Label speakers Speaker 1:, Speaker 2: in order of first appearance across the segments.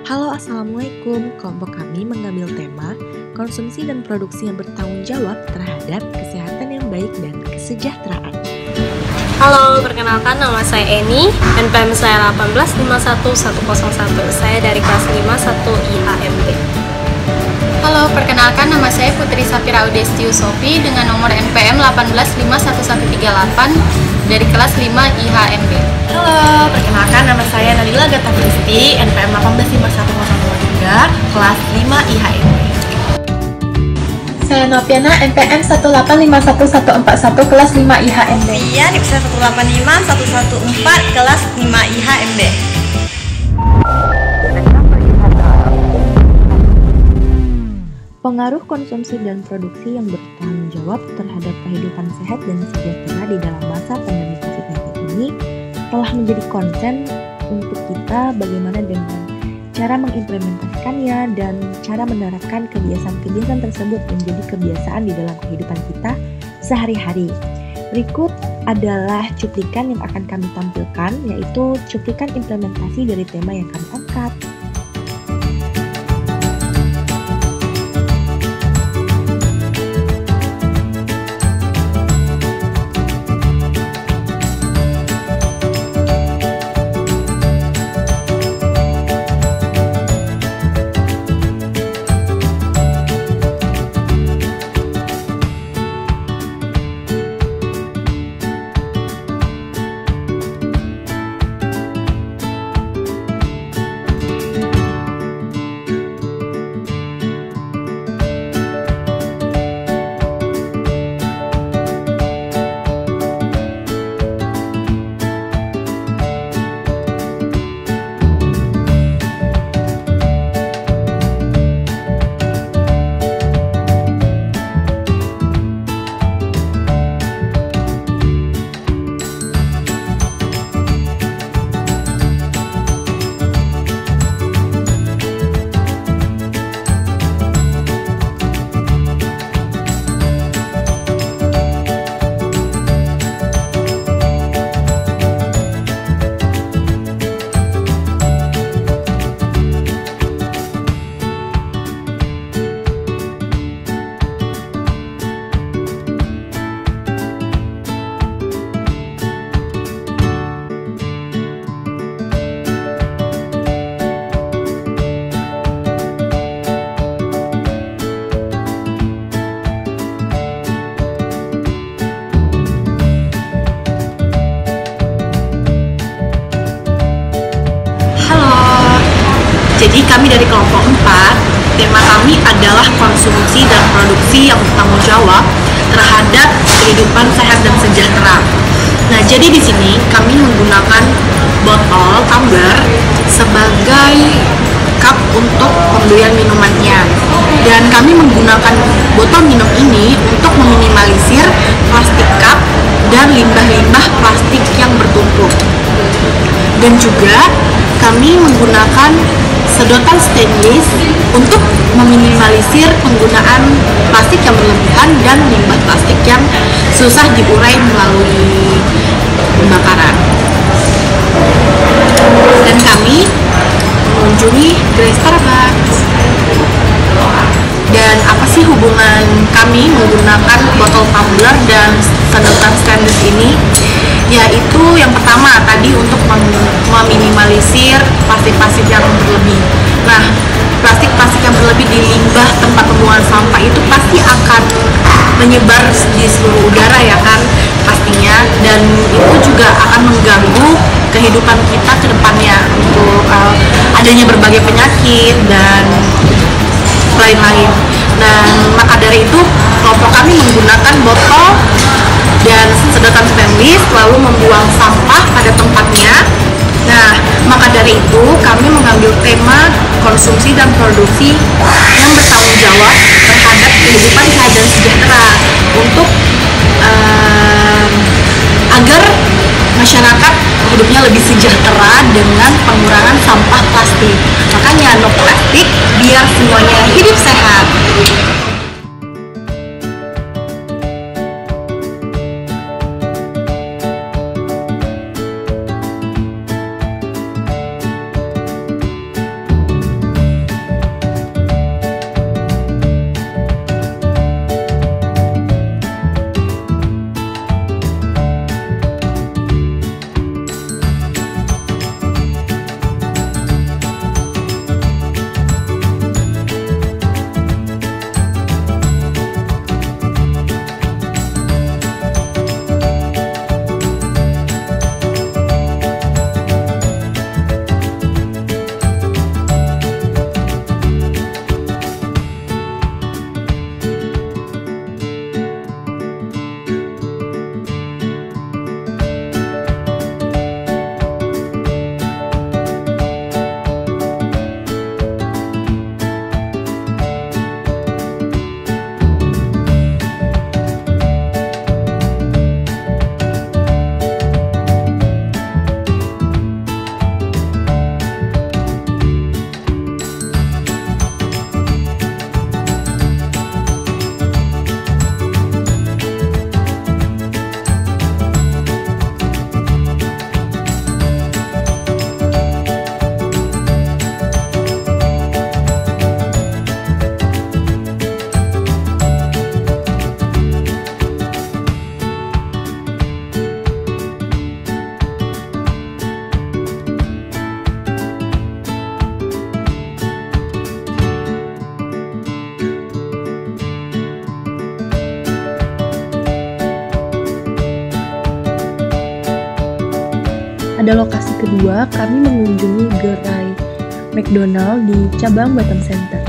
Speaker 1: Halo, Assalamualaikum. Kelompok kami mengambil tema konsumsi dan produksi yang bertanggung jawab terhadap kesehatan yang baik dan kesejahteraan.
Speaker 2: Halo, perkenalkan nama saya Eni, NPM saya 1851101. Saya dari kelas 5 1 IHMB.
Speaker 3: Halo, perkenalkan nama saya Putri Safira Udesti Yusofi dengan nomor NPM 1851138 dari kelas 5 IHMB.
Speaker 4: Halo, perkenalkan nama saya Nabila Gata Kristi, NPM 1851023, kelas 5 IHMB.
Speaker 5: Saya Noviana, NPM 1851141, kelas 5 IHMB.
Speaker 6: Iya, NPM 1851114, kelas 5 IHMB.
Speaker 1: Pengaruh konsumsi dan produksi yang bertanggung jawab terhadap kehidupan sehat dan sejahtera di dalam masa pandemi COVID-19 ini telah menjadi konsen untuk kita bagaimana dengan cara mengimplementasikannya dan cara menerapkan kebiasaan-kebiasaan tersebut menjadi kebiasaan di dalam kehidupan kita sehari-hari. Berikut adalah cuplikan yang akan kami tampilkan, yaitu cuplikan implementasi dari tema yang kami angkat.
Speaker 4: Jadi kami dari kelompok 4, tema kami adalah konsumsi dan produksi yang bertanggung jawab terhadap kehidupan sehat dan sejahtera. Nah, jadi di sini kami menggunakan botol tumbler sebagai cup untuk pembelian minumannya. Dan kami menggunakan botol minum ini untuk meminimalisir plastik cup dan limbah-limbah plastik yang bertumpuk. Dan juga kami menggunakan sedotan stainless untuk meminimalisir penggunaan plastik yang berlebihan dan limbah plastik yang susah diurai melalui pembakaran. Dan kami mengunjungi gerai Starbucks. Dan apa sih hubungan kami menggunakan botol tumbler dan sedotan stainless ini? Yaitu yang pertama tadi untuk meminimalisir plastik-plastik yang berlebih. Nah, plastik-plastik yang berlebih di limbah tempat pembuangan sampah itu pasti akan menyebar di seluruh udara ya kan pastinya, dan itu juga akan mengganggu kehidupan kita ke depannya untuk adanya berbagai penyakit dan lain-lain. Dan maka dari itu kelompok kami menggunakan botol dan sedotan stainless lalu membuang sampah pada tempatnya. Nah, maka dari itu kami mengambil tema konsumsi dan produksi yang bertanggung jawab terhadap kehidupan sehat dan sejahtera untuk agar masyarakat hidupnya lebih sejahtera dengan pengurangan sampah plastik. Makanya no plastik biar semuanya hidup sehat.
Speaker 1: Pada lokasi kedua, kami mengunjungi gerai McDonald di cabang Batam Center.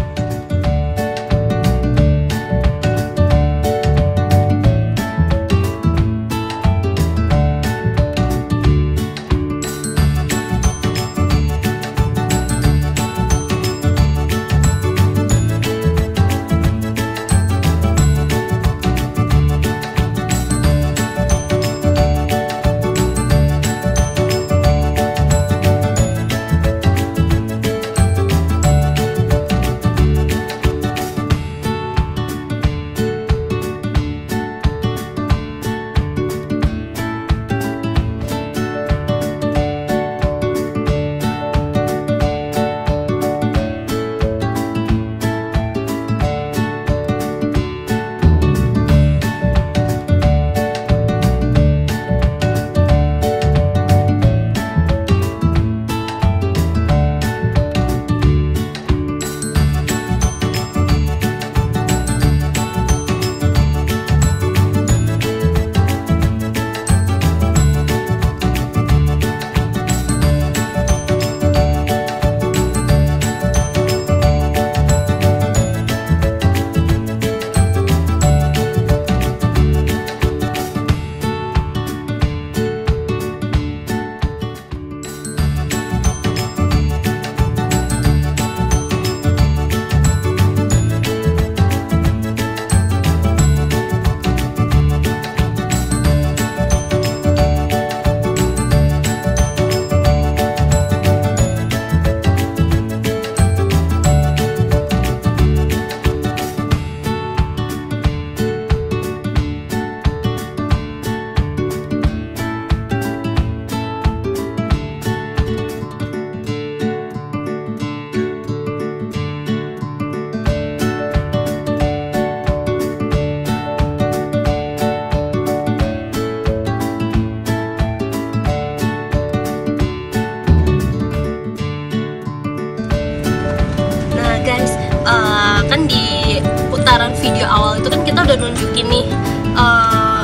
Speaker 2: Kan di putaran video awal itu kan kita udah nunjukin nih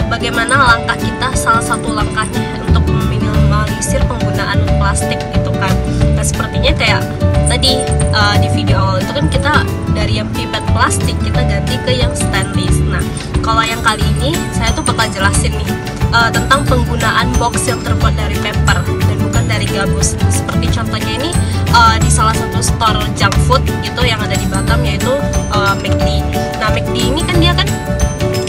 Speaker 2: bagaimana langkah kita, salah satu langkahnya untuk meminimalisir penggunaan plastik gitu kan. Nah sepertinya kayak tadi di video awal itu kan kita dari yang pipet plastik kita ganti ke yang stainless. Nah kalau yang kali ini saya tuh bakal jelasin nih tentang penggunaan box yang terbuat dari paper dan bukan dari gabus. Seperti contohnya ini di salah satu store junk food gitu yang ada di Batam, yaitu McD. Nah McD ini kan dia kan,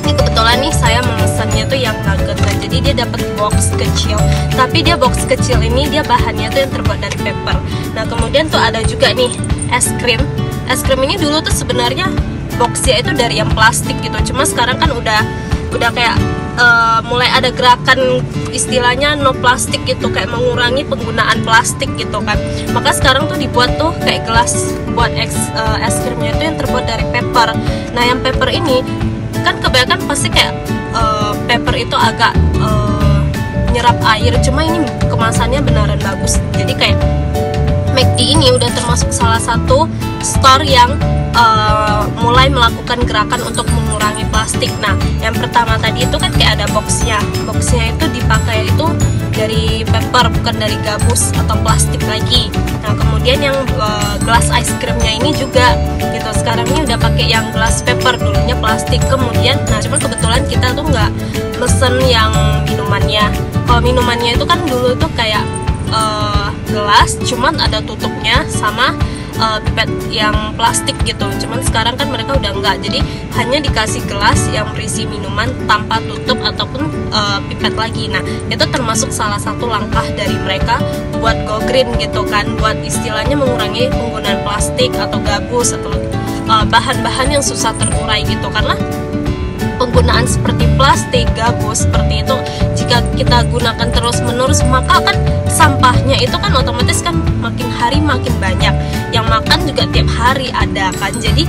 Speaker 2: ini kebetulan nih saya memesannya tuh yang nugget. Nah jadi dia dapat box kecil, tapi dia box kecil ini dia bahannya tuh yang terbuat dari paper. Nah kemudian tuh ada juga nih es krim. Es krim ini dulu tuh sebenarnya boxnya itu dari yang plastik gitu, cuma sekarang kan udah kayak mulai ada gerakan istilahnya no plastik gitu, kayak mengurangi penggunaan plastik gitu kan. Maka sekarang tuh dibuat tuh kayak gelas buat es krimnya itu yang terbuat dari paper. Nah yang paper ini kan kebanyakan pasti kayak paper itu agak nyerap air, cuma ini kemasannya beneran bagus. Jadi kayak McD ini udah termasuk salah satu store yang mulai melakukan gerakan untuk mengurangi plastik. Nah, yang pertama tadi itu kan kayak ada boxnya itu dipakai itu dari paper, bukan dari gabus atau plastik lagi. Nah, kemudian yang gelas ice creamnya ini juga gitu. Sekarang ini udah pakai yang gelas paper, dulunya plastik. Kemudian, nah cuma kebetulan kita tuh nggak mesen yang minumannya. Kalau minumannya itu kan dulu tuh kayak gelas, cuman ada tutupnya sama pipet yang plastik gitu. Cuman sekarang kan mereka udah enggak, jadi hanya dikasih gelas yang berisi minuman tanpa tutup ataupun pipet lagi. Nah itu termasuk salah satu langkah dari mereka buat go green gitu kan, buat istilahnya mengurangi penggunaan plastik atau gabus atau bahan-bahan yang susah terurai gitu. Karena penggunaan seperti plastik, gabus seperti itu, jika kita gunakan terus-menerus, maka kan sampahnya itu kan otomatis kan makin hari makin banyak. Yang makan juga tiap hari ada kan, jadi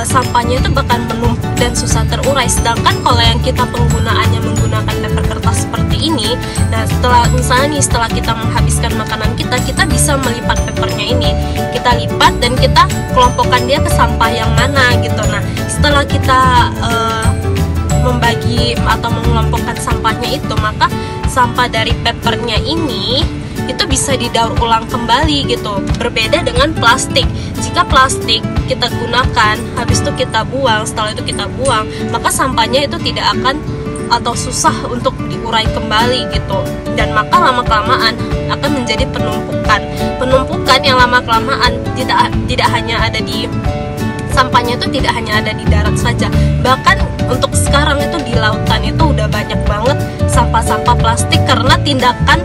Speaker 2: sampahnya itu bakal menumpuk dan susah terurai. Sedangkan kalau yang kita penggunaannya menggunakan paper kertas seperti ini, nah setelah kita menghabiskan makanan kita bisa melipat papernya ini, kita lipat dan kita kelompokkan dia ke sampah yang mana gitu. Nah setelah kita membagi atau mengelompokkan sampahnya itu, maka sampah dari papernya ini itu bisa didaur ulang kembali gitu. Berbeda dengan plastik. Jika plastik kita gunakan, habis itu kita buang, setelah itu kita buang, maka sampahnya itu tidak akan atau susah untuk diurai kembali gitu. Dan maka lama-kelamaan akan menjadi penumpukan yang lama-kelamaan tidak hanya ada di sampahnya, itu tidak hanya ada di darat saja, bahkan untuk sekarang itu di lautan itu udah banyak banget sampah-sampah plastik karena tindakan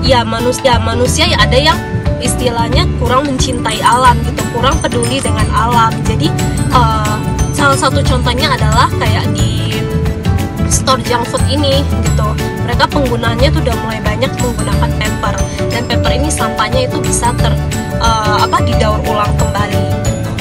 Speaker 2: ya manusia ya, ada yang istilahnya kurang mencintai alam gitu, kurang peduli dengan alam. Jadi salah satu contohnya adalah kayak di store junk food ini gitu, mereka penggunaannya tuh udah mulai banyak menggunakan paper, dan paper ini sampahnya itu bisa didaur ulang kembali gitu.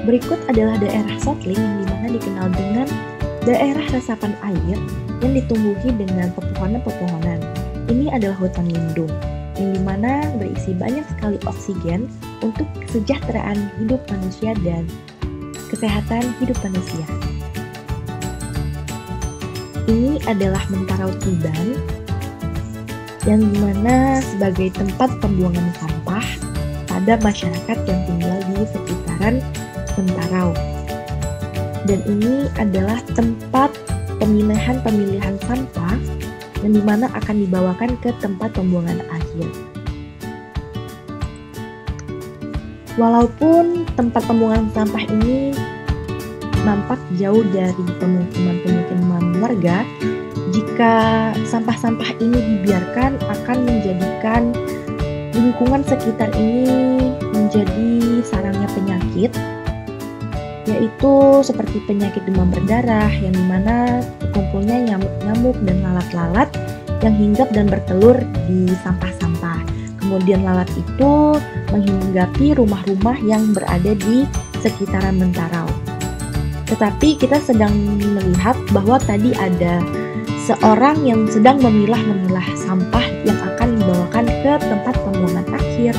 Speaker 1: Berikut adalah daerah Sotling yang dimana dikenal dengan daerah resapan air yang ditumbuhi dengan pepohonan-pepohonan. Ini adalah hutan lindung yang dimana berisi banyak sekali oksigen untuk kesejahteraan hidup manusia dan kesehatan hidup manusia. Ini adalah Mentarau Tuban yang dimana sebagai tempat pembuangan sampah pada masyarakat yang tinggal di sekitaran Mentarau. Dan ini adalah tempat pemilihan sampah yang dimana akan dibawakan ke tempat pembuangan akhir. Walaupun tempat pembuangan sampah ini nampak jauh dari pemukiman warga, jika sampah-sampah ini dibiarkan akan menjadikan lingkungan sekitar ini menjadi sarangnya penyakit, yaitu seperti penyakit demam berdarah yang dimana terkumpulnya nyamuk-nyamuk dan lalat-lalat yang hinggap dan bertelur di sampah-sampah. Kemudian lalat itu menghinggapi rumah-rumah yang berada di sekitaran Mentarau. Tetapi kita sedang melihat bahwa tadi ada seorang yang sedang memilah sampah yang akan dibawakan ke tempat pembuangan akhir.